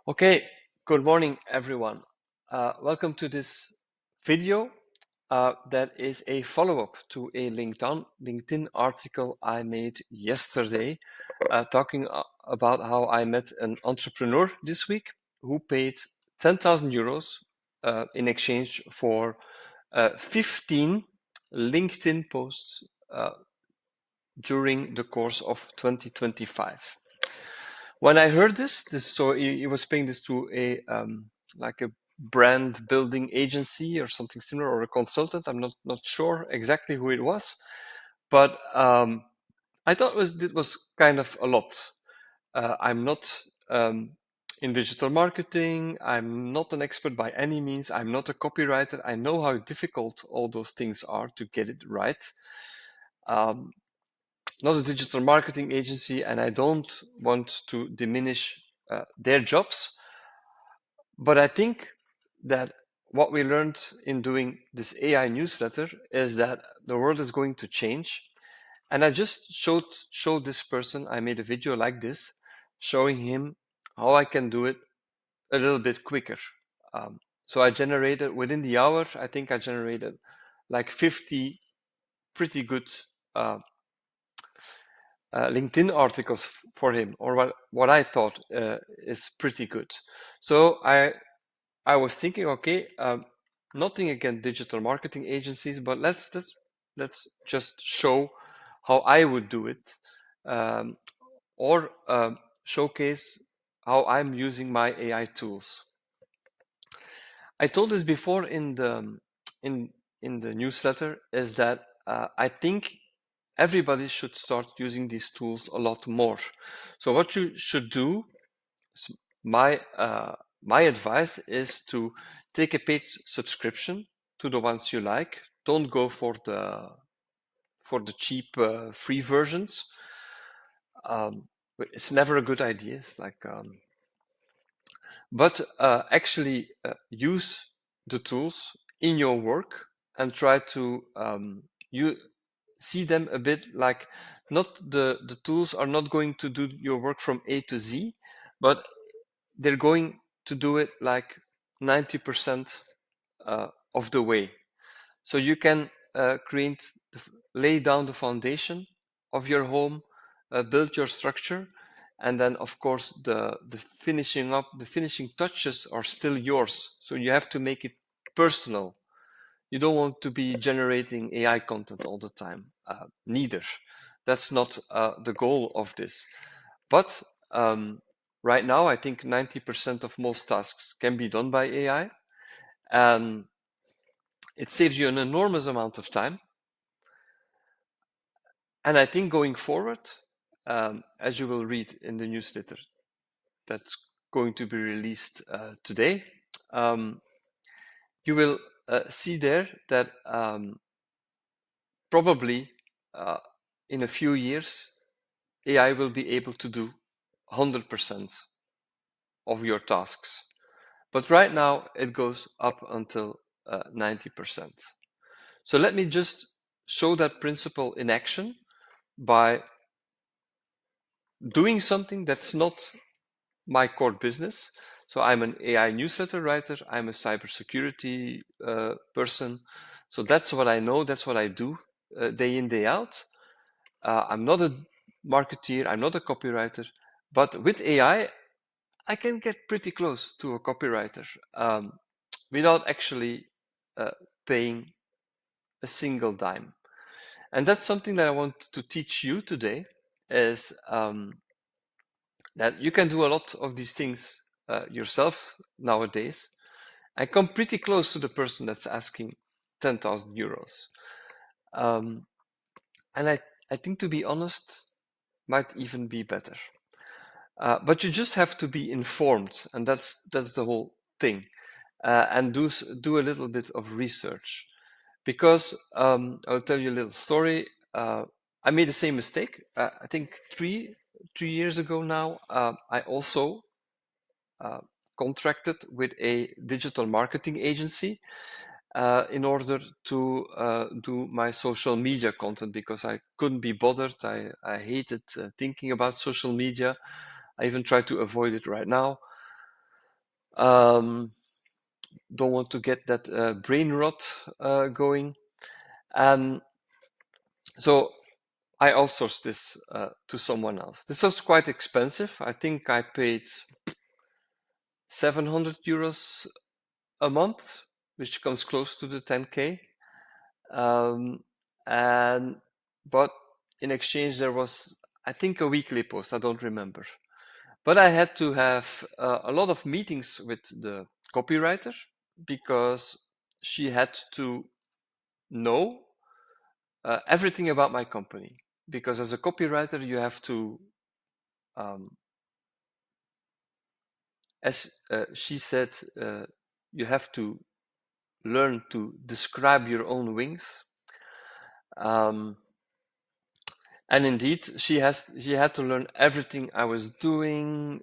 Okay, good morning, everyone. Welcome to this video that is a follow-up to a LinkedIn article I made yesterday, talking about how I met an entrepreneur this week who paid 10,000 euros in exchange for 15 LinkedIn posts during the course of 2025. When I heard this, so he was paying this to a like a brand building agency or something similar, or a consultant. I'm not sure exactly who it was, but I thought it was kind of a lot. I'm not in digital marketing. I'm not an expert by any means. I'm not a copywriter. I know how difficult all those things are to get it right. Not a digital marketing agency, and I don't want to diminish their jobs. But I think that what we learned in doing this AI newsletter is that the world is going to change. And I just showed this person, I made a video like this, showing him how I can do it a little bit quicker. So I generated, within the hour, I think I generated like 50 pretty good LinkedIn articles for him, or what I thought is pretty good. So I was thinking, okay, nothing against digital marketing agencies, but let's just show how I would do it, or showcase how I'm using my AI tools. I told this before in the newsletter, is that I think everybody should start using these tools a lot more. So what you should do, my advice is to take a paid subscription to the ones you like. Don't go for the cheap free versions. It's never a good idea. It's like, but actually use the tools in your work and try to you see them a bit like, not the tools are not going to do your work from A to Z, but they're going to do it like 90% of the way. So you can lay down the foundation of your home, build your structure, and then of course the finishing touches are still yours. So you have to make it personal. You don't want to be generating AI content all the time. Neither. That's not the goal of this. But right now, I think 90% of most tasks can be done by AI, and it saves you an enormous amount of time. And I think going forward, as you will read in the newsletter that's going to be released today, you will see there that probably in a few years, AI will be able to do 100% of your tasks. But right now, it goes up until 90%. So let me just show that principle in action by doing something that's not my core business. So I'm an AI newsletter writer. I'm a cybersecurity person. So that's what I know. That's what I do day in, day out. I'm not a marketeer. I'm not a copywriter. But with AI, I can get pretty close to a copywriter without actually paying a single dime. And that's something that I want to teach you today, is that you can do a lot of these things yourself nowadays and come pretty close to the person that's asking 10,000 euros. And I think, to be honest, might even be better. But you just have to be informed, and that's the whole thing. And do a little bit of research, because I'll tell you a little story. I made the same mistake. I think three years ago now. I also contracted with a digital marketing agency in order to do my social media content, because I couldn't be bothered. I hated thinking about social media. I even try to avoid it right now. Don't want to get that brain rot going. And so I outsourced this to someone else. This was quite expensive. I think I paid 700 euros a month, which comes close to the 10K. And but in exchange, there was, I think, a weekly post. I don't remember. But I had to have a lot of meetings with the copywriter because she had to know everything about my company. Because as a copywriter, you have to, as she said, you have to learn to describe your own wings. And indeed, she had to learn everything I was doing,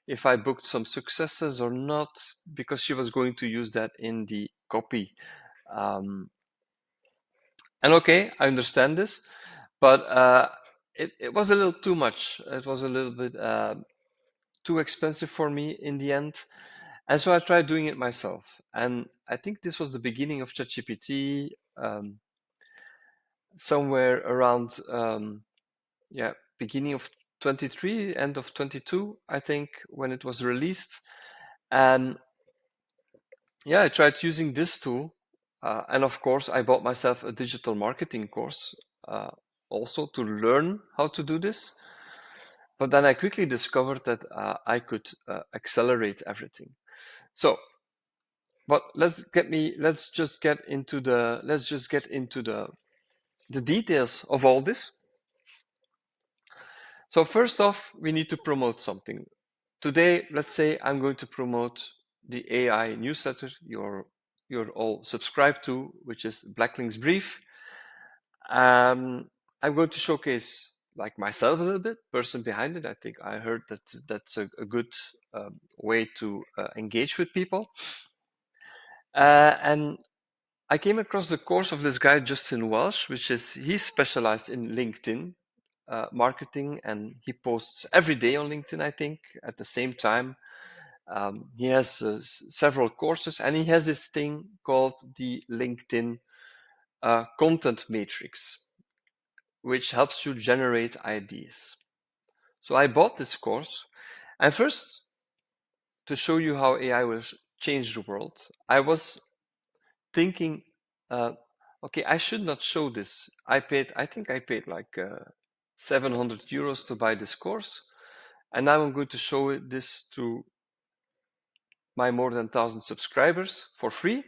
if I booked some successes or not, because she was going to use that in the copy. And okay, I understand this, but it was a little too much. It was a little bit too expensive for me in the end. And so I tried doing it myself. And I think this was the beginning of ChatGPT, somewhere around beginning of 23, end of 22, I think, when it was released. And I tried using this tool. And of course, I bought myself a digital marketing course also to learn how to do this. But then I quickly discovered that I could accelerate everything. So, but let's just get into the details of all this. So first off, we need to promote something. Today, let's say I'm going to promote the AI newsletter you're all subscribed to, which is Blacklink's Brief. I'm going to showcase like myself a little bit, person behind it. I think I heard that that's a good way to engage with people. And I came across the course of this guy, Justin Welsh, he's specialized in LinkedIn marketing, and he posts every day on LinkedIn, I think, at the same time. He has several courses, and he has this thing called the LinkedIn content matrix, which helps you generate ideas. So I bought this course, and first, to show you how AI will change the world, I was thinking, okay, I should not show this. I think I paid like 700 euros to buy this course, and now I'm going to show this to my more than 1,000 subscribers for free.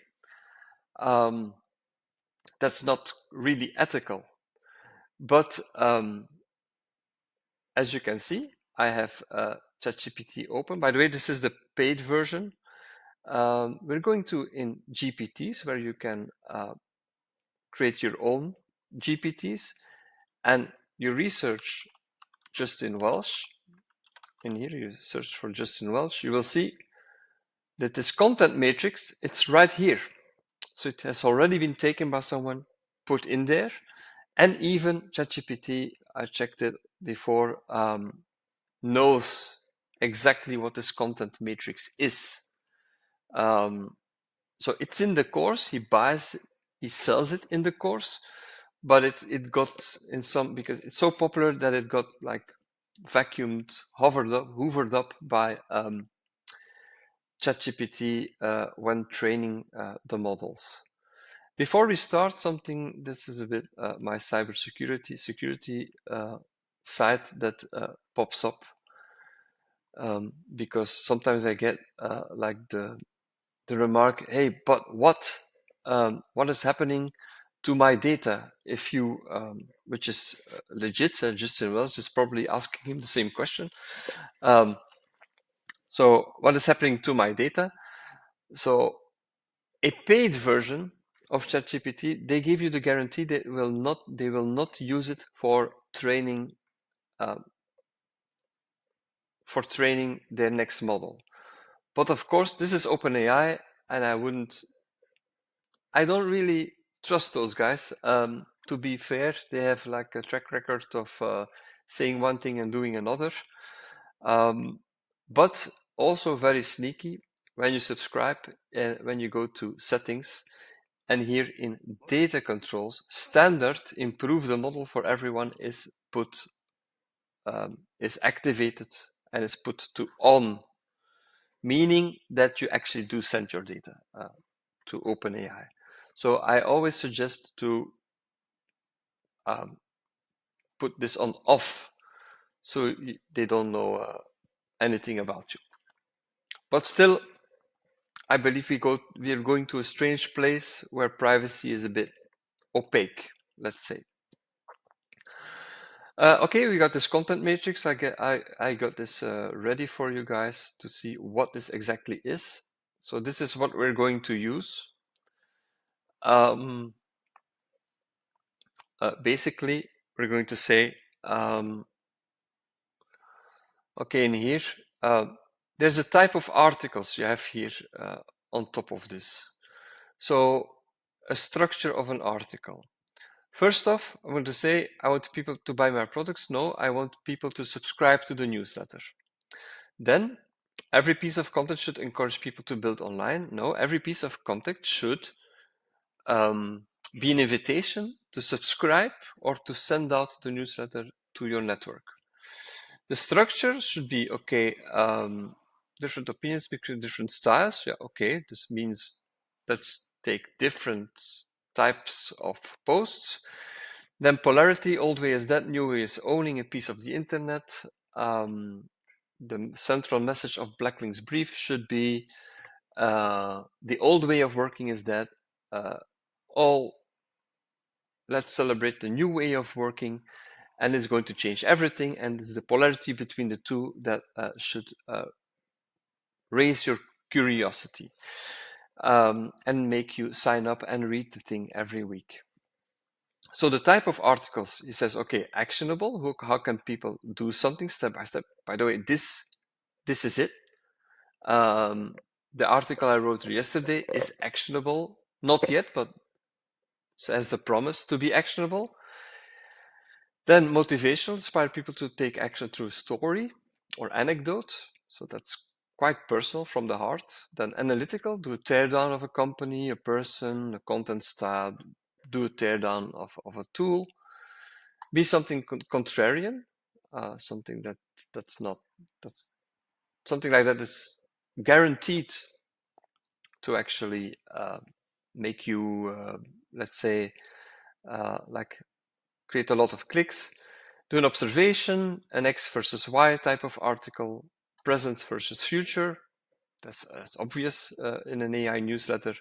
That's not really ethical. But as you can see, I have ChatGPT open. By the way, this is the paid version. We're going to in GPTs, where you can create your own GPTs, and you research Justin Welsh. In here, you search for Justin Welsh. You will see that this content matrix, it's right here. So it has already been taken by someone, put in there. And even ChatGPT, I checked it before, knows exactly what this content matrix is. So it's in the course. He sells it in the course, but it got in some, because it's so popular that it got like vacuumed, hoovered up by ChatGPT when training the models. Before we start something, this is a bit my cybersecurity site that pops up, because sometimes I get like the remark, "Hey, but what is happening to my data if you," which is legit. Justin Wells is probably asking him the same question. So what is happening to my data? So a paid version of ChatGPT, they give you the guarantee they will not use it for training their next model. But of course, this is OpenAI, and I don't really trust those guys. To be fair, they have like a track record of saying one thing and doing another. But also very sneaky. When you subscribe, when you go to settings, and here in data controls, standard improve the model for everyone is activated and is put to on, meaning that you actually do send your data to OpenAI. So I always suggest to put this on off, so they don't know anything about you. But still, I believe we are going to a strange place where privacy is a bit opaque, let's say. Okay, we got this content matrix. I got this ready for you guys to see what this exactly is. So this is what we're going to use. Basically, we're going to say, okay, in here, there's a type of articles you have here on top of this. So a structure of an article. First off, I want to say, I want people to buy my products. No, I want people to subscribe to the newsletter. Then, every piece of content should encourage people to build online. No, every piece of content should be an invitation to subscribe or to send out the newsletter to your network. The structure should be, okay, different opinions between different styles. Yeah, okay, this means let's take different types of posts. Then polarity, old way is dead, new way is owning a piece of the internet. The central message of Blacklink's brief should be the old way of working is dead. Let's celebrate the new way of working, and it's going to change everything. And it's the polarity between the two that should raise your curiosity and make you sign up and read the thing every week. So the type of articles, he says, okay, actionable. How can people do something step by step? By the way, this is it. The article I wrote yesterday is actionable. Not yet, but has the promise to be actionable. Then motivational, inspire people to take action through story or anecdote. So that's quite personal from the heart. Then analytical, do a teardown of a company, a person, a content style, do a teardown of a tool. Be something contrarian, something that's something like that is guaranteed to actually make you, let's say, like create a lot of clicks. Do an observation, an X versus Y type of article, present versus future. That's obvious in an AI newsletter.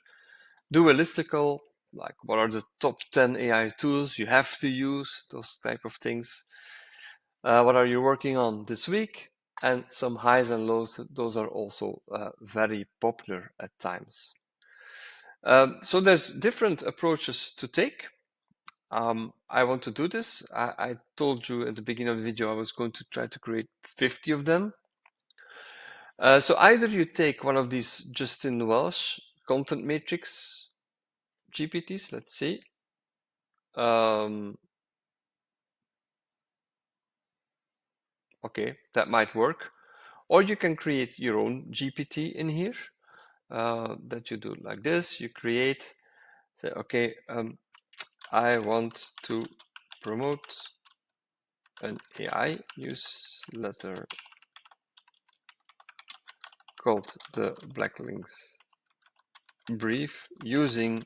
Do a listicle, like what are the top 10 AI tools you have to use, those type of things. What are you working on this week? And some highs and lows, those are also very popular at times. So there's different approaches to take. I want to do this. I told you at the beginning of the video I was going to try to create 50 of them. So either you take one of these Justin Welsh content matrix GPTs, let's see. Okay, that might work. Or you can create your own GPT in here that you do like this. You create, say, okay, I want to promote an AI newsletter called the Blacklinks Brief using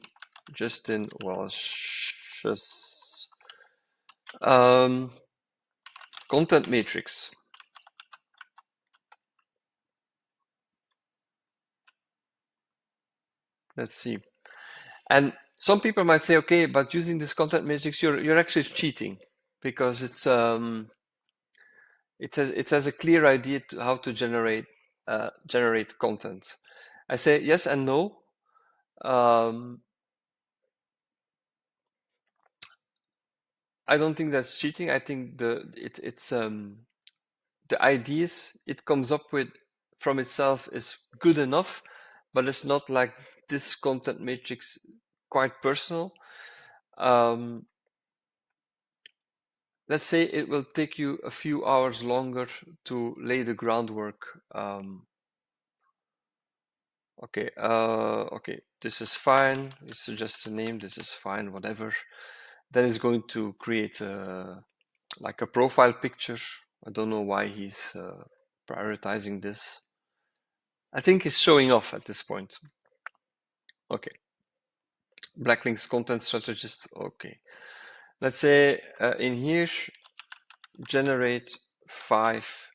Justin Welsh's content matrix. Let's see. And some people might say, okay, but using this content matrix, you're actually cheating because it has a clear idea to how to generate content. I say yes and no. I don't think that's cheating. I think it's the ideas it comes up with from itself is good enough, but it's not like this content matrix quite personal. Let's say it will take you a few hours longer to lay the groundwork Okay, okay, this is fine. It suggests a name. This is fine, whatever. Then it's going to create like a profile picture. I don't know why he's prioritizing this. I think he's showing off at this point. Okay. Blacklinks content strategist. Okay. Let's say in here, generate 5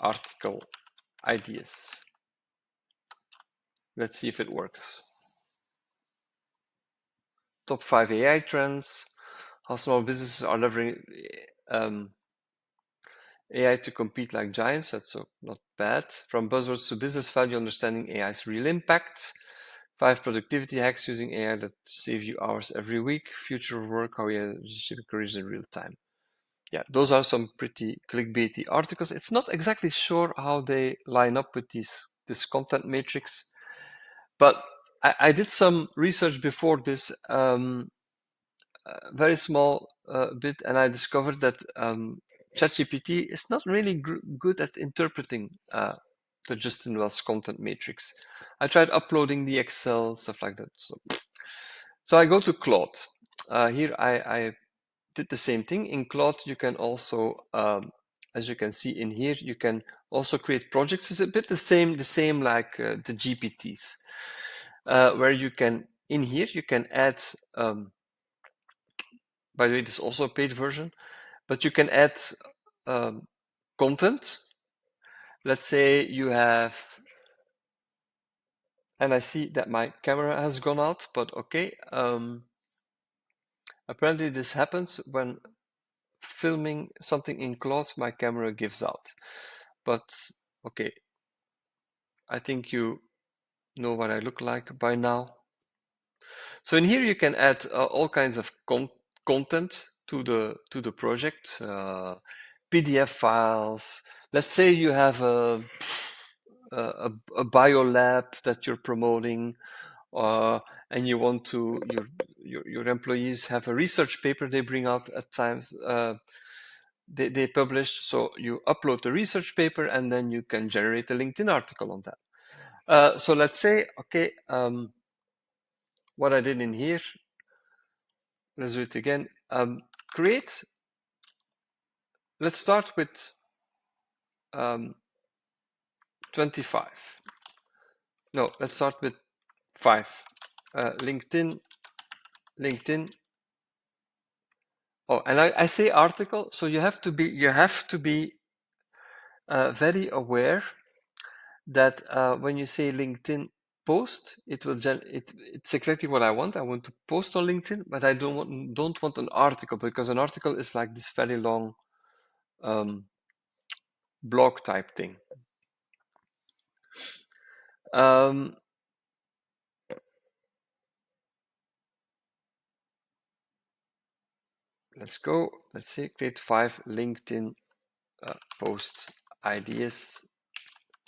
article ideas. Let's see if it works. Top 5 AI trends. How small businesses are leveraging AI to compete like giants. That's not bad. From buzzwords to business value, understanding AI's real impact. 5 productivity hacks using AI that save you hours every week. Future of work, how you shape careers in real time. Yeah, those are some pretty clickbaity articles. It's not exactly sure how they line up with this content matrix, but I did some research before this, very small bit, and I discovered that ChatGPT is not really good at interpreting the Justin Wells content matrix. I tried uploading the Excel, stuff like that. So I go to Claude. Here I did the same thing. In Claude, you can also, as you can see in here, you can also create projects. It's a bit the same like the GPTs, where you can, in here, you can add, by the way, this is also a paid version, but you can add content. Let's say you have, and I see that my camera has gone out, but okay. Apparently this happens when filming something in Claude, my camera gives out. But okay, I think you know what I look like by now. So in here you can add all kinds of content to the project, PDF files. Let's say you have a bio lab that you're promoting, and you want to your employees have a research paper they bring out at times. They publish, so you upload the research paper and then you can generate a LinkedIn article on that. So let's say, okay, what I did in here, let's do it again. Create, let's start with 25. No, let's start with 5. LinkedIn. Oh, and I say article, so you have to be very aware that when you say LinkedIn post, it will it's exactly what I want. I want to post on LinkedIn, but I don't want an article, because an article is like this very long blog type thing. Let's go. Let's say create 5 LinkedIn post ideas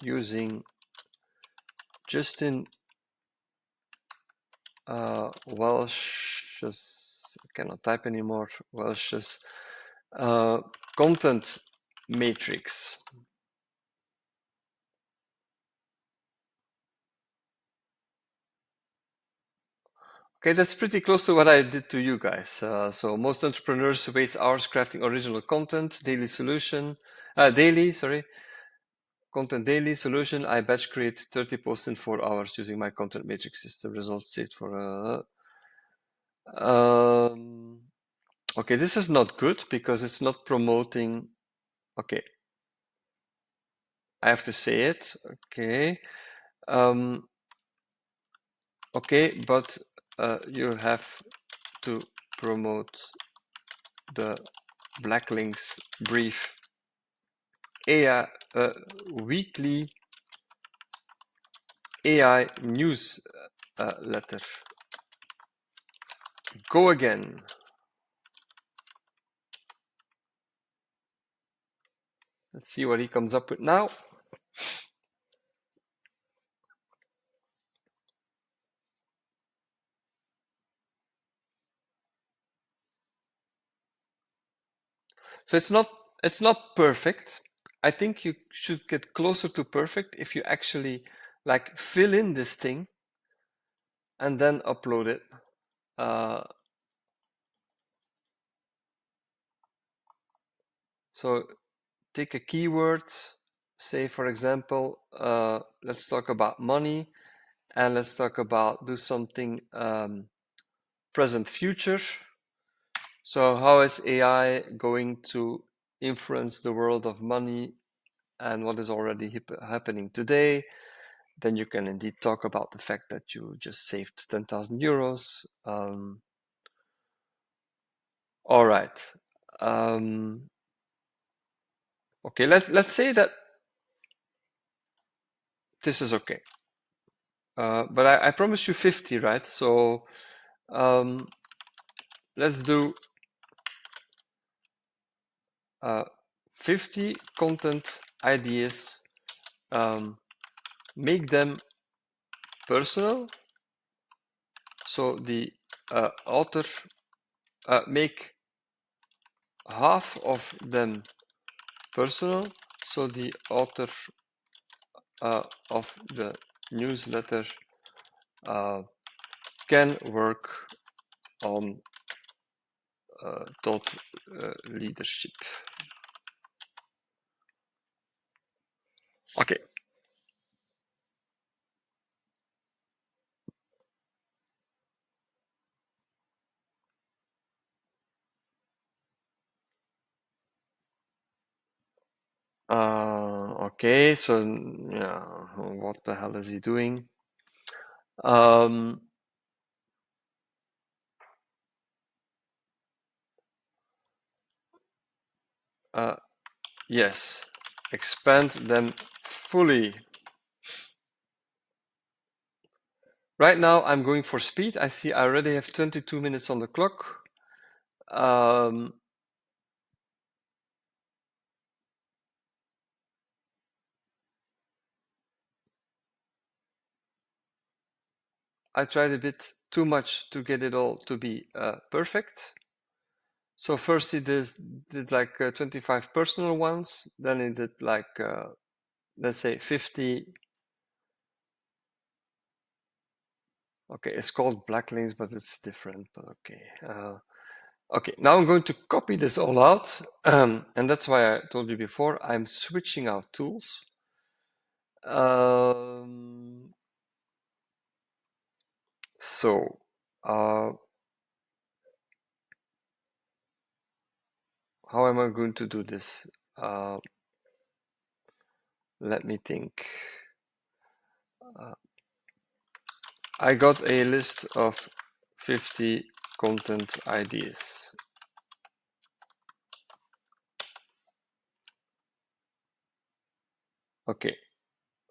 using Justin Welsh's, I cannot type anymore, Welsh's content matrix. Okay, that's pretty close to what I did to you guys. So most entrepreneurs waste hours crafting original content. Daily, content daily solution. I batch create 30 posts in 4 hours using my content matrix system. Results saved for. Okay, this is not good because it's not promoting. Okay, I have to say it. Okay. Okay, but you have to promote the Blacklinks brief AI weekly AI news letter. Go again. Let's see what he comes up with now. So it's not perfect. I think you should get closer to perfect if you actually like fill in this thing and then upload it. So take a keyword, say for example, let's talk about money, and let's talk about do something present future. So how is AI going to influence the world of money and what is already happening today? Then you can indeed talk about the fact that you just saved 10,000 euros. All right. Okay, let's say that this is okay. But I promised you 50, right? So let's do 50 content ideas. Make them personal. So the author make half of them personal. So the author of the newsletter can work on thought leadership. Okay. Okay, so yeah, what the hell is he doing? Yes, expand them fully. Right now, I'm going for speed. I see I already have 22 minutes on the clock. I tried a bit too much to get it all to be perfect. So first he did like 25 personal ones, then he did like, let's say 50. Okay, it's called Blacklinks, but it's different, but okay. Okay, now I'm going to copy this all out, and that's why I told you before, I'm switching out tools. So, how am I going to do this? Let me think. I got a list of 50 content ideas. Okay,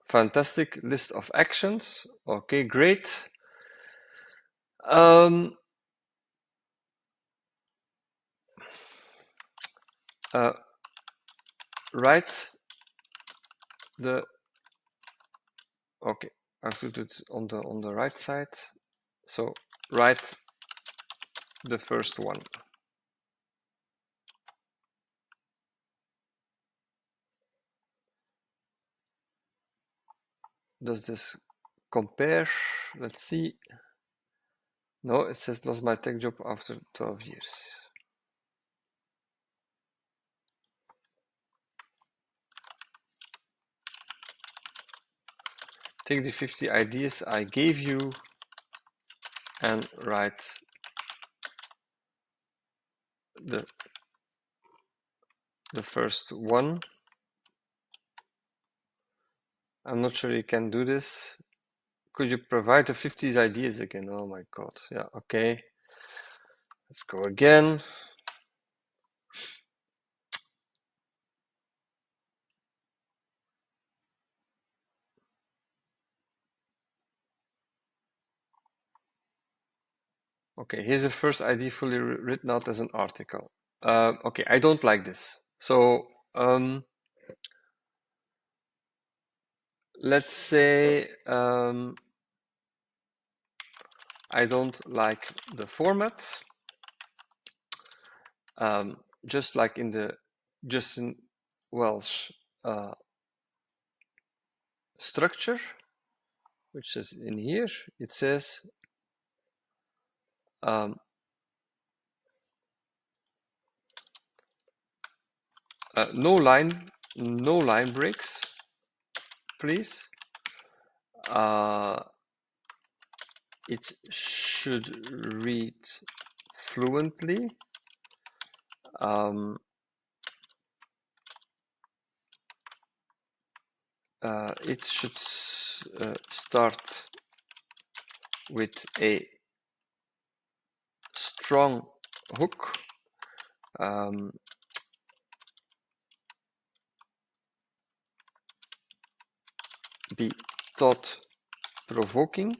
fantastic list of actions. Okay, great. Write the, okay, I have to do it on the right side. So write the first one. Does this compare? Let's see. No, it says lost my tech job after 12 years. Take the 50 ideas I gave you and write the first one. I'm not sure you can do this. Could you provide the 50 ideas again? Oh my god. Yeah, okay. Let's go again. Okay, here's the first idea fully written out as an article. Okay, I don't like this. So let's say I don't like the format. Just like in the Justin Welsh structure, which is in here. It says no line breaks, please. It should read fluently. It should start with a strong hook. Be thought-provoking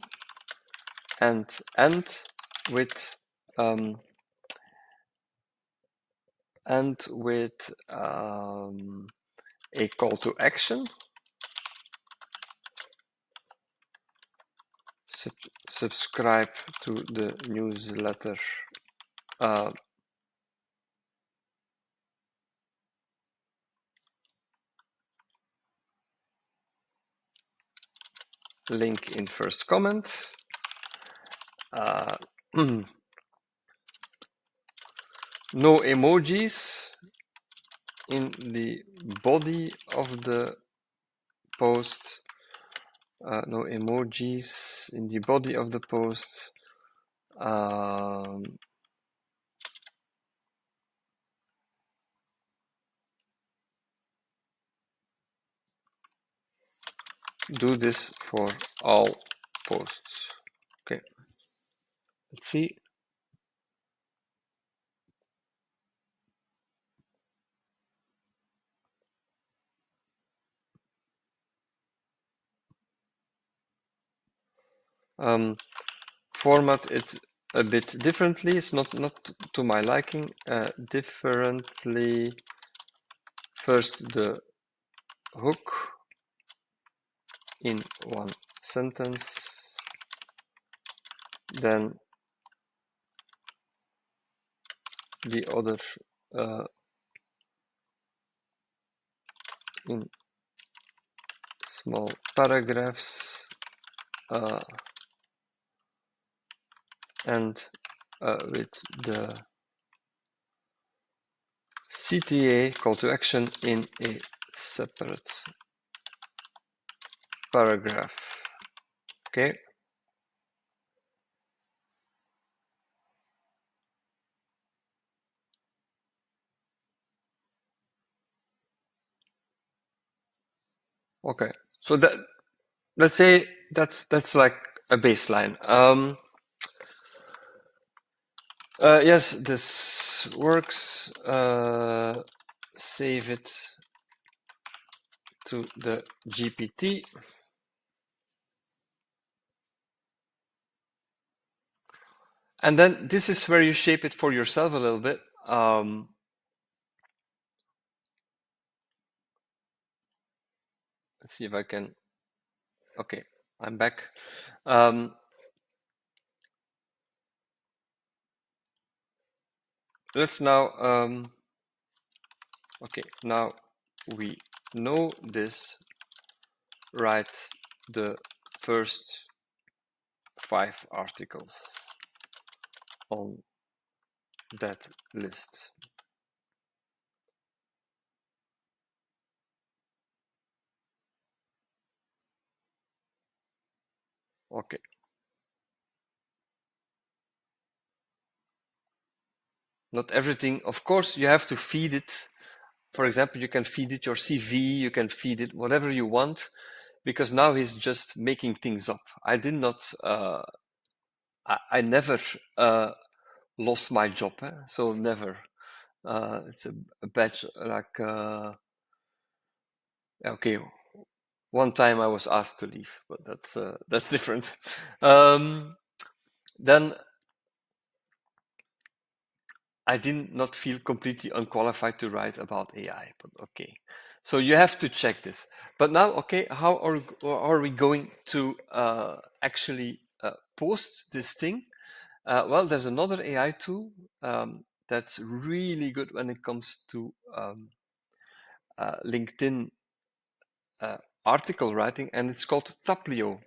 and end with a call to action. Subscribe to the newsletter. Link in first comment. No emojis in the body of the post. No emojis in the body of the post. Do this for all posts. Okay, let's see. Format it a bit differently. It's not to my liking. Differently. First the hook in one sentence, then the other in small paragraphs, and with the CTA call to action in a separate paragraph. Okay. Okay. So that, let's say that's like a baseline. Yes, this works. Save it to the GPT. And then this is where you shape it for yourself a little bit. Let's see if I can. Okay, I'm back. Let's now. Okay, now we know this. Write the first 5 articles on that list. Okay. Not everything, of course, you have to feed it. For example, you can feed it your CV, you can feed it whatever you want, because now he's just making things up. I did not, I never lost my job, so never. It's a badge, like, okay, one time I was asked to leave, but that's different. Then I did not feel completely unqualified to write about AI, but okay. So you have to check this. But now, okay, how are we going to actually post this thing? Well, there's another AI tool that's really good when it comes to LinkedIn article writing, and it's called Taplio.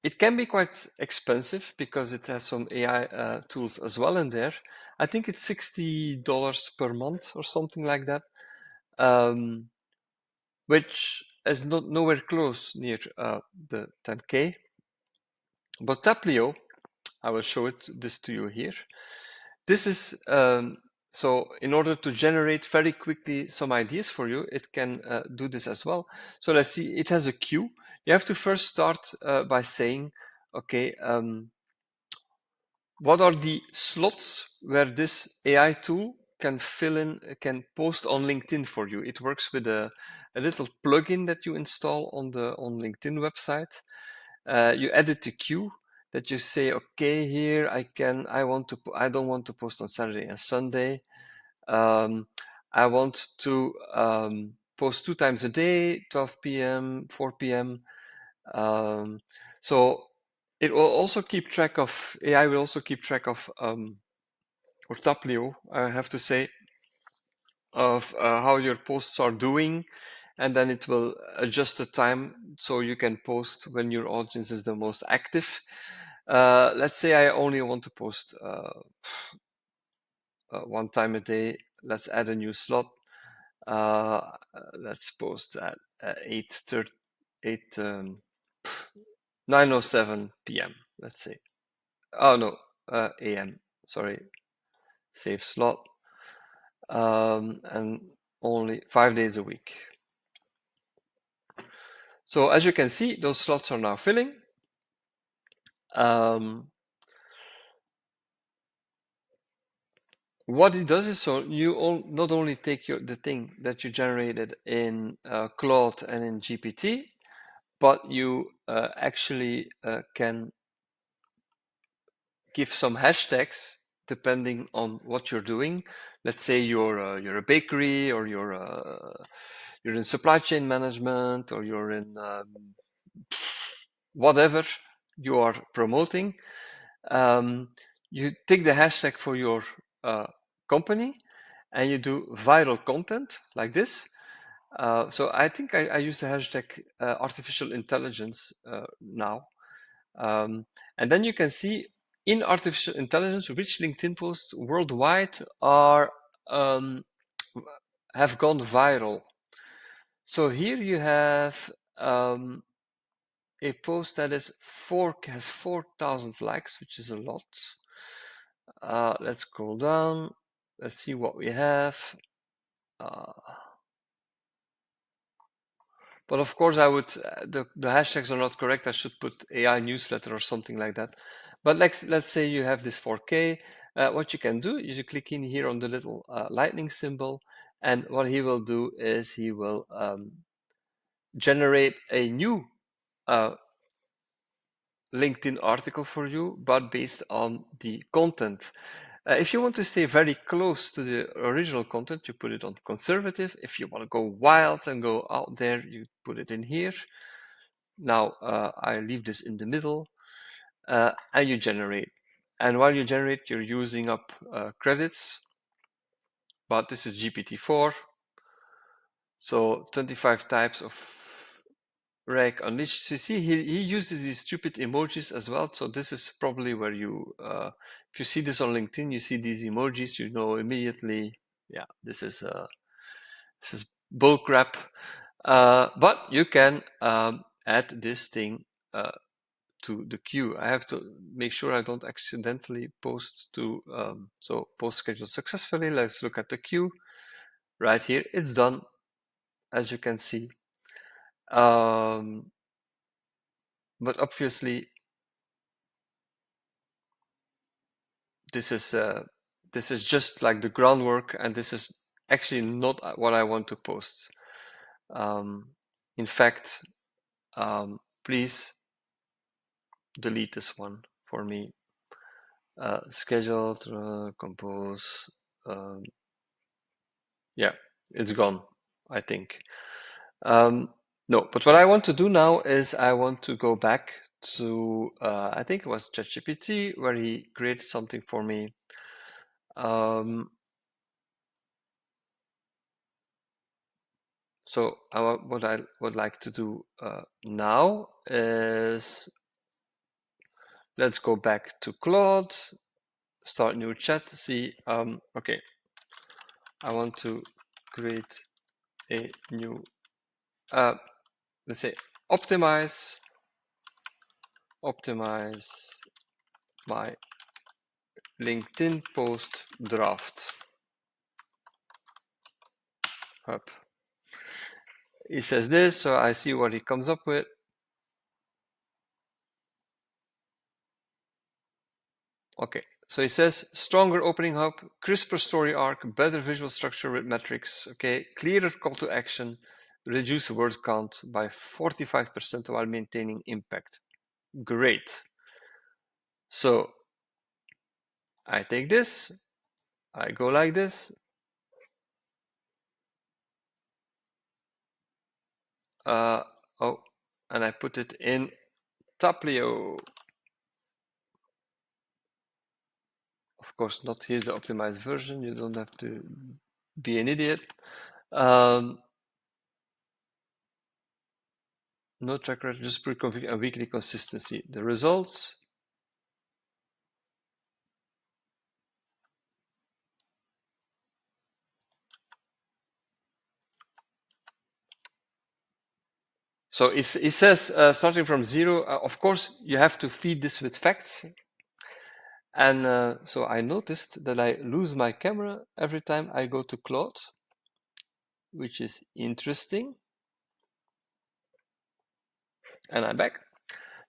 It can be quite expensive because it has some AI tools as well in there. I think it's $60 per month or something like that, which is not nowhere close near the 10K. But Taplio, I will show this to you here. This is so in order to generate very quickly some ideas for you, it can do this as well. So let's see, it has a queue. You have to first start by saying, okay, what are the slots where this AI tool can fill in, can post on LinkedIn for you? It works with a little plugin that you install on the LinkedIn website. You edit the queue that you say, okay, here I don't want to post on Saturday and Sunday. I want to post 2 times a day, 12 p.m., 4 p.m. So it will also keep track of, AI will also keep track of, or Taplio, I have to say, of how your posts are doing, and then it will adjust the time so you can post when your audience is the most active. Let's say I only want to post 1 time a day. Let's add a new slot. Let's post at 9:07 p.m. Let's say. Oh no, a.m. Sorry, save slot, and only 5 days a week. So as you can see, those slots are now filling. What it does is, so you not only take the thing that you generated in Claude and in GPT, but you actually can give some hashtags depending on what you're doing. Let's say you're a bakery, or you're in supply chain management, or you're in whatever you are promoting. You take the hashtag for your company, and you do viral content like this. So I think I use the hashtag artificial intelligence now. And then you can see in artificial intelligence which LinkedIn posts worldwide are have gone viral. So here you have a post that has 4,000 likes, which is a lot. Let's scroll down. Let's see what we have. But of course, I would the hashtags are not correct. I should put AI newsletter or something like that. But let's say you have this 4K. What you can do is you click in here on the little lightning symbol, and what he will do is he will generate a new LinkedIn article for you, but based on the content. If you want to stay very close to the original content, you put it on conservative. If you want to go wild and go out there, you put it in here. Now I leave this in the middle, and you generate. And while you generate, you're using up credits, but this is GPT-4. So 25 types of Reg Unleashed. So you see, he uses these stupid emojis as well. So this is probably where you, if you see this on LinkedIn, you see these emojis, you know immediately, yeah, this is bull crap. But you can add this thing to the queue. I have to make sure I don't accidentally post to, so post scheduled successfully. Let's look at the queue right here. It's done, as you can see. But obviously this is just like the groundwork, and this is actually not what I want to post. In fact, please delete this one for me. Scheduled, compose. Yeah, it's gone, I think. No, but what I want to do now is I want to go back to, I think it was ChatGPT, where he created something for me. So what I would like to do now is let's go back to Claude, start new chat, see, okay, I want to create a new, let's say, optimize my LinkedIn post draft. Up. He says this, so I see what he comes up with. Okay, so he says stronger opening hub, crisper story arc, better visual structure with metrics, okay, clearer call to action, reduce word count by 45% while maintaining impact. Great. So I take this, I go like this. Oh, and I put it in Taplio. Of course, not here's the optimized version. You don't have to be an idiot. No track record, just pre-configure and weekly consistency. The results. So it says starting from 0, of course, you have to feed this with facts. And so I noticed that I lose my camera every time I go to Claude, which is interesting. And I'm back.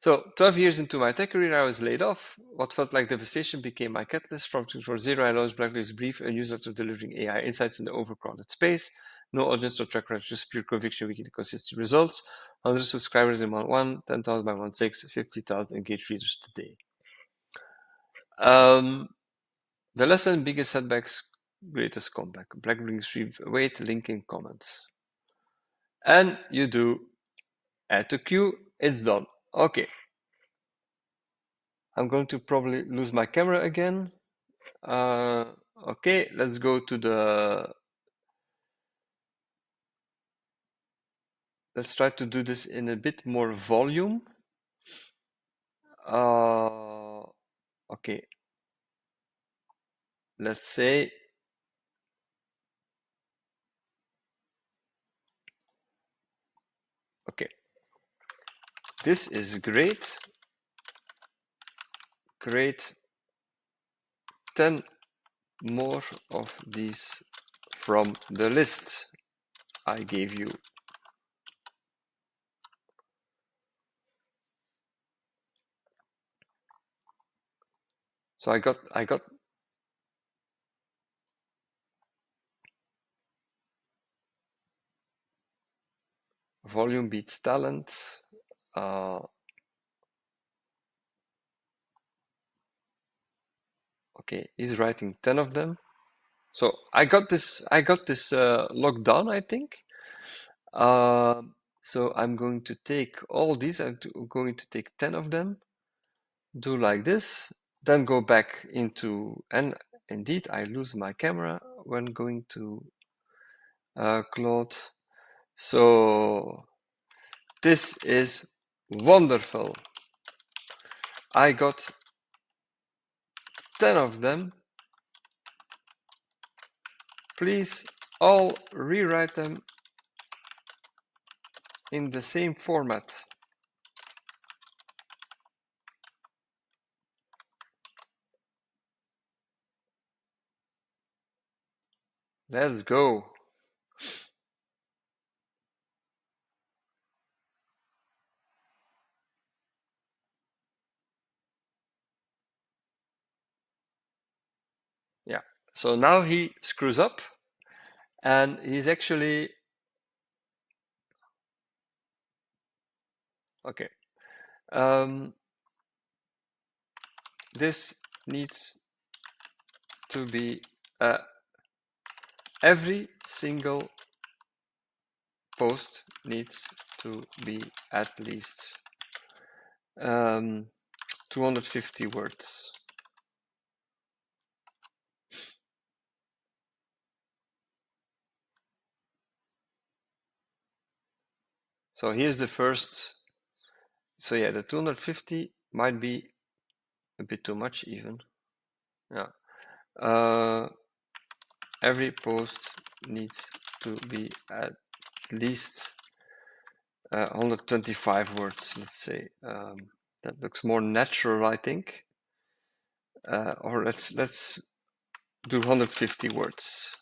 So 12 years into my tech career, I was laid off. What felt like devastation became my catalyst. From 0, I launched Blacklist Brief, a newsletter delivering AI insights in the overcrowded space. No audience, no track record, just pure conviction, weekly consistent results. 100 subscribers in month 1, 10,000 by month 6, 50,000 engaged readers today. The lesson, biggest setbacks, greatest comeback. Blackberry Brief, wait, link in comments. And you do add to queue, it's done. Okay. I'm going to probably lose my camera again. Okay, let's go to let's try to do this in a bit more volume. Okay, let's say, okay, this is great. Create 10 more of these from the list I gave you. So I got volume beats talent. Okay, he's writing 10 of them. So I got this locked down, I think. So I'm going to take all these, I'm going to take 10 of them, do like this, then go back into, and indeed I lose my camera when going to Claude. So this is wonderful. I got 10 of them. Please all rewrite them in the same format. Let's go. Yeah, so now he screws up and he's actually, okay. This needs to be every single post needs to be at least 250 words. So here's the first. So yeah, the 250 might be a bit too much even. Yeah. Every post needs to be at least 125 words, let's say. That looks more natural, I think. Or let's do 150 words.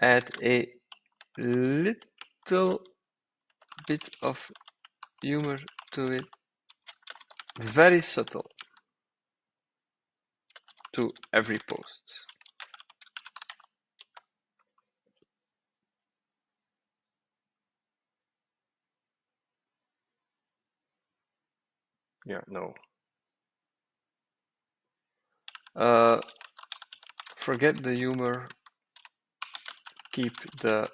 Add a little bit of humor to it. Very subtle to every post. Yeah, no. Forget the humor. Keep the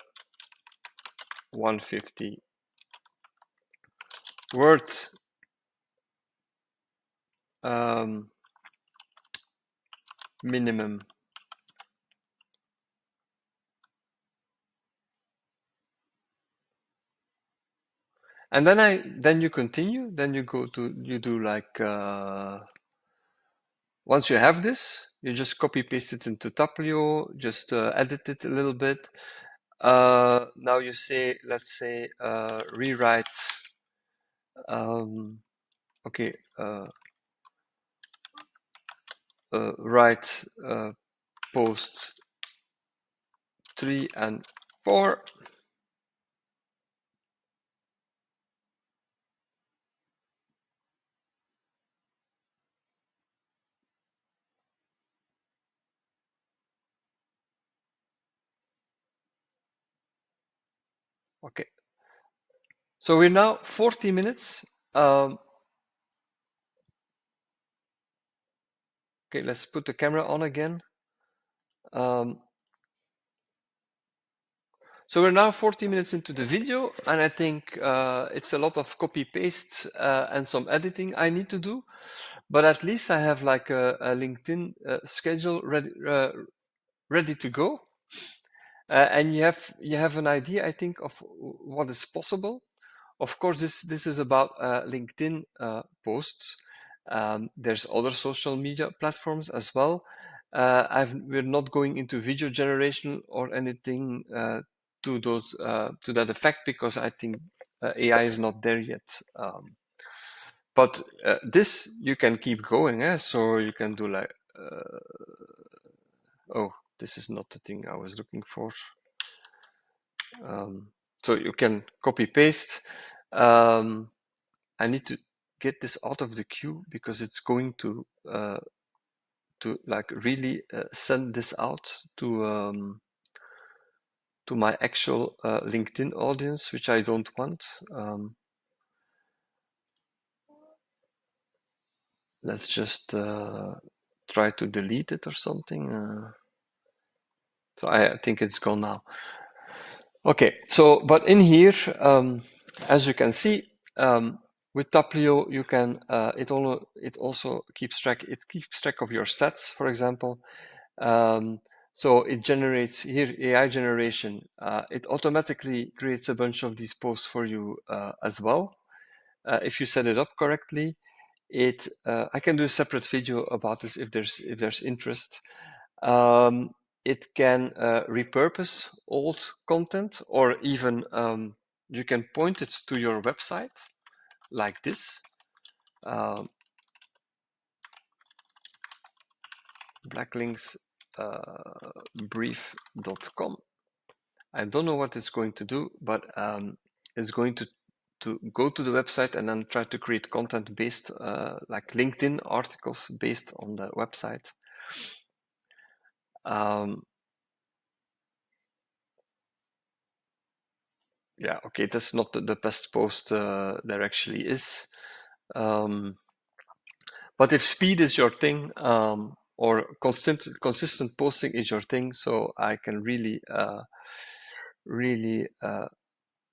150 word minimum. And then you continue. Then you do like once you have this, you just copy paste it into Taplio, just edit it a little bit. Now you say, let's say, rewrite. Okay, write post 3 and 4. Okay. So we're now 40 minutes. Okay, let's put the camera on again. So we're now 40 minutes into the video, and I think it's a lot of copy paste and some editing I need to do. But at least I have like a LinkedIn schedule ready to go. And you have an idea, I think, of what is possible. Of course, this is about LinkedIn posts. There's other social media platforms as well. We're not going into video generation or anything to that effect because I think AI is not there yet. But this you can keep going, eh? So you can do like, oh, this is not the thing I was looking for. So you can copy paste. I need to get this out of the queue because it's going to like really send this out to my actual LinkedIn audience, which I don't want. Let's just try to delete it or something. So I think it's gone now. Okay, so but in here, as you can see, with Taplio, you can it also keeps track of your stats, for example. So it generates here AI generation. It automatically creates a bunch of these posts for you as well. If you set it up correctly, I can do a separate video about this if there's interest. It can repurpose old content, or even you can point it to your website like this. blacklinksbrief.com. I don't know what it's going to do, but it's going to go to the website and then try to create content based, like LinkedIn articles based on the website. Yeah, okay, that's not the best post there actually is. But if speed is your thing, or consistent posting is your thing, so I can really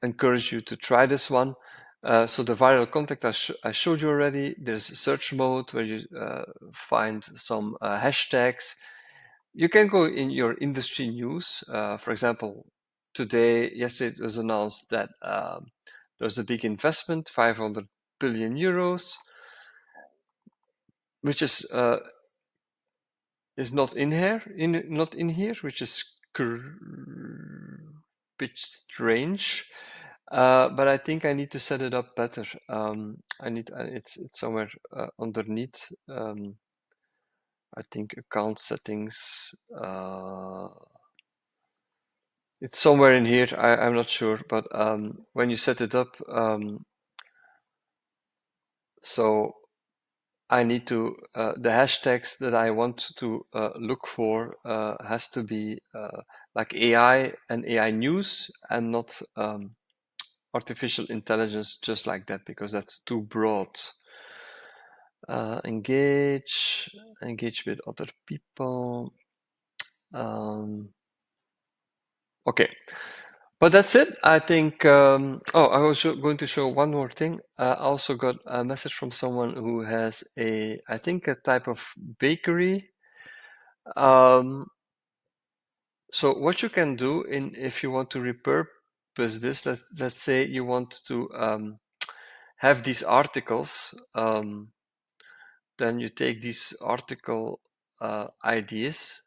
encourage you to try this one. So the viral content I showed you already. There's a search mode where you find some hashtags. You can go in your industry news. For example, yesterday it was announced that there's a big investment, 500 billion euros, which is not in here, which is bit strange. But I think I need to set it up better. It's somewhere underneath. I think account settings. It's somewhere in here. I'm not sure, but when you set it up, so I need to the hashtags that I want to look for has to be like AI and AI news, and not artificial intelligence, just like that, because that's too broad. Engage with other people. Okay, but that's it. I think. I was going to show one more thing. I also got a message from someone who has I think a type of bakery. So what you can do if you want to repurpose this, let's say you want to have these articles, then you take these article ideas,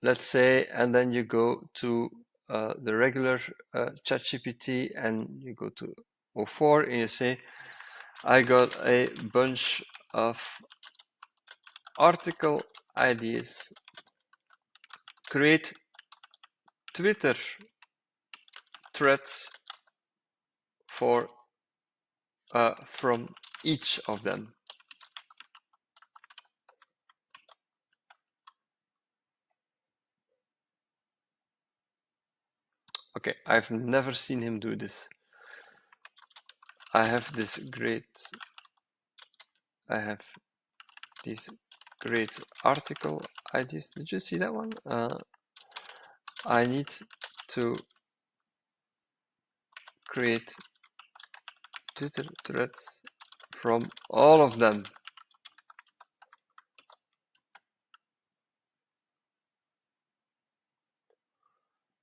let's say, and then you go to the regular ChatGPT, and you go to O4 and you say, I got a bunch of article ideas, create Twitter threads for from each of them. Okay, I've never seen him do this. I have these great article ideas. Did you see that one? I need to create Twitter threads from all of them.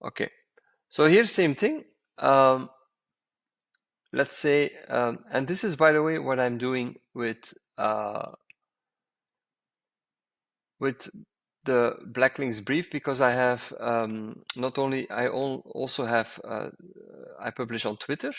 Okay, so here's same thing. Let's say, and this is, by the way, what I'm doing with the Blacklinks brief, because I have not only I also have I publish on Twitter,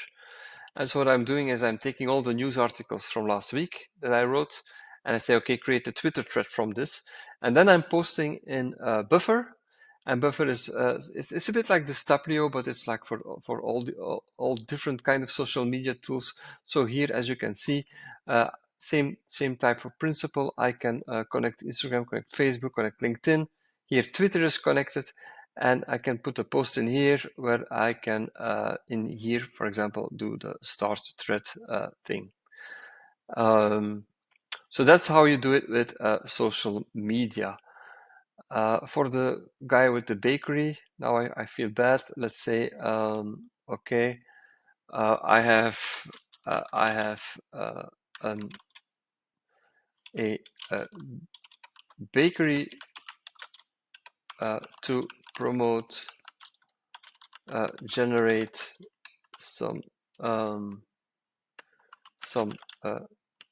and so what I'm doing is I'm taking all the news articles from last week that I wrote, and I say, okay, create a Twitter thread from this, and then I'm posting in Buffer, and Buffer is it's a bit like the Staplio, but it's like for all different kind of social media tools. So here, as you can see, same type of principle. I can connect Instagram, connect Facebook, connect LinkedIn. Here, Twitter is connected, and I can put a post in here where I can, in here, for example, do the start thread thing. So that's how you do it with social media. For the guy with the bakery, now I feel bad. Let's say, okay, I have a bakery to promote, generate some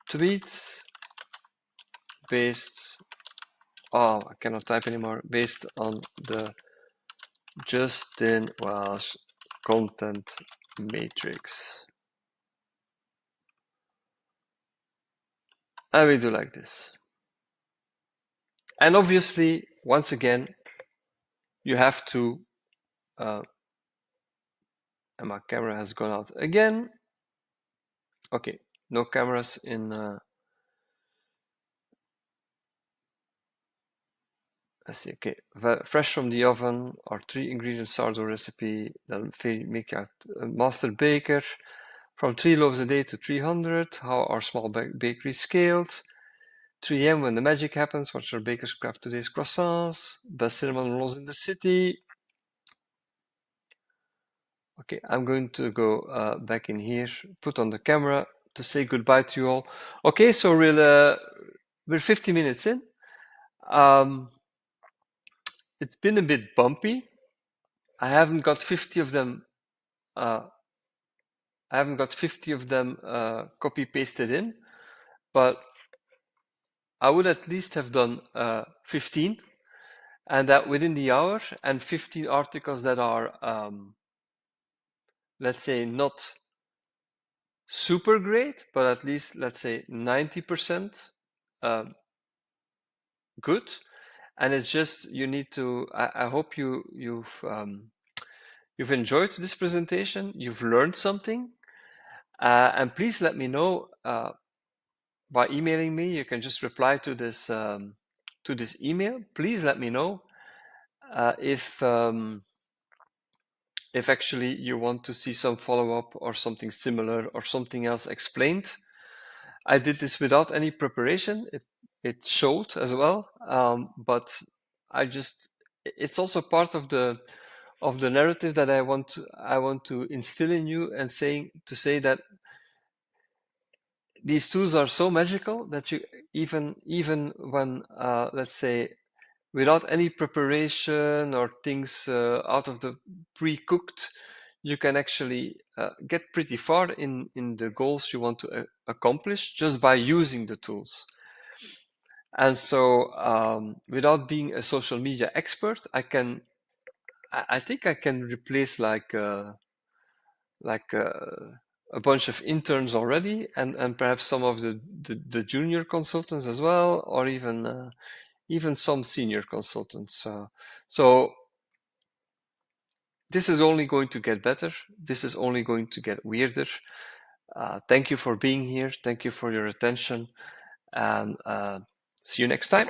tweets based. Oh, I cannot type anymore. Based on the Justin Welsh content matrix. And we do like this. And obviously, once again, you have to, and my camera has gone out again. Okay, no cameras in, let's see, okay, fresh from the oven, our 3 ingredient sourdough recipe that'll make you a master baker. From 3 loaves a day to 300, how our small bakery scaled. 3 a.m. when the magic happens, watch our bakers craft today's croissants. Best cinnamon rolls in the city. Okay, I'm going to go back in here, put on the camera to say goodbye to you all. Okay, so we're 50 minutes in. It's been a bit bumpy. I haven't got 50 of them. I haven't got 50 of them copy pasted in, but I would at least have done 15, and that within the hour, and 15 articles that are, let's say, not super great, but at least, let's say, 90% good. And it's just, you need to, I hope you've enjoyed this presentation, you've learned something, and please let me know by emailing me. You can just reply to this email. Please let me know if actually you want to see some follow-up or something similar or something else explained. I did this without any preparation. It showed as well, but it's also part of the narrative that I want to instill in you, and say that these tools are so magical that you even when let's say without any preparation or things out of the pre-cooked, you can actually get pretty far in the goals you want to accomplish just by using the tools. And so without being a social media expert, I think I can replace like a bunch of interns already, and perhaps some of the junior consultants as well, or even some senior consultants. So this is only going to get better. This is only going to get weirder. Thank you for being here. Thank you for your attention, and see you next time.